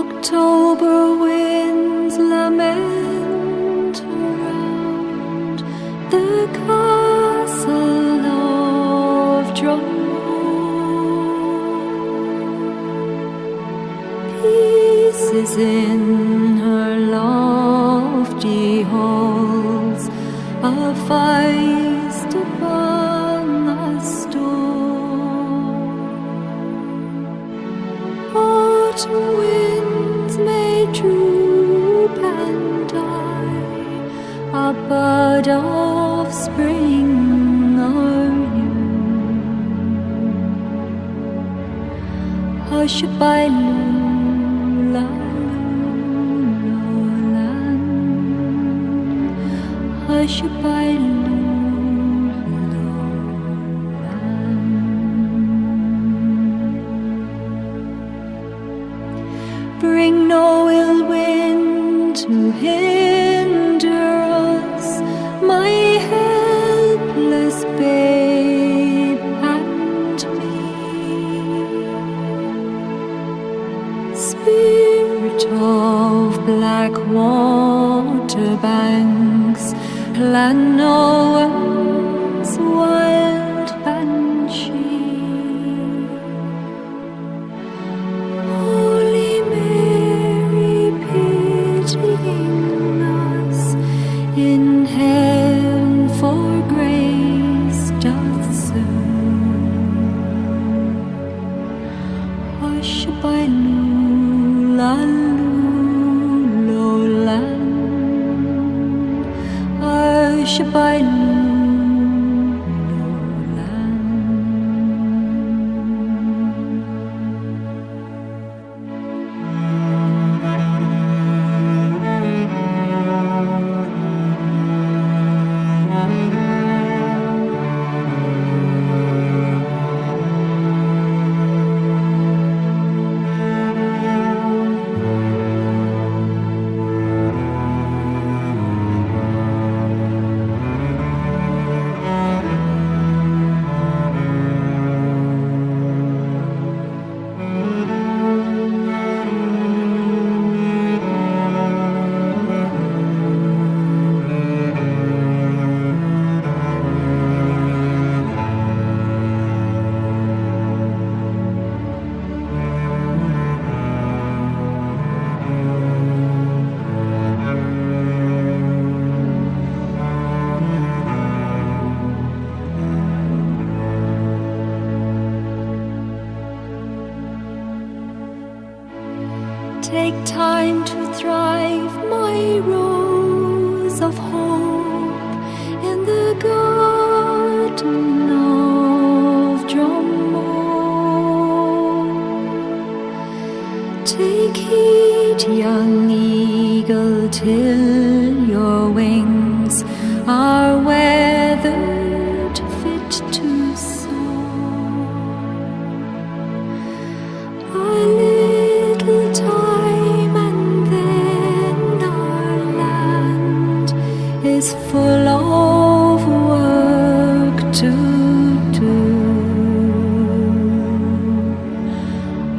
October winds lament around the castle of Drummond. Peace is in her lofty halls, a feist upon the storm. Autumn winds may droop and die, a bud of spring are you. Hush by Lula, hush by bring no ill wind to hinder us, my helpless babe and me. Spirit of black water banks, Llanow's wild banshee. Holy Mary, pitying us, in heaven for grace doth sue. Hush by Lula, hush by take time to thrive, my rose of hope, in the garden of Drummond. Take heed, young eagle, till your wings are weathered fit to soar. A little time and then our land is full of work to do.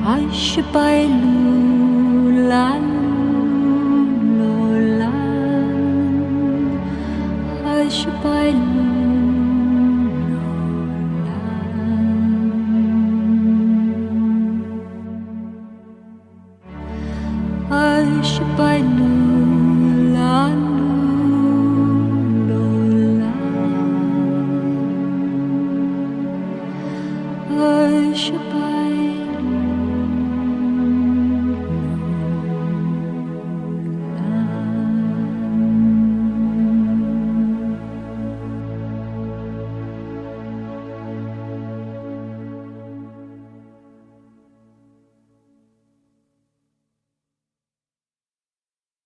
Hush by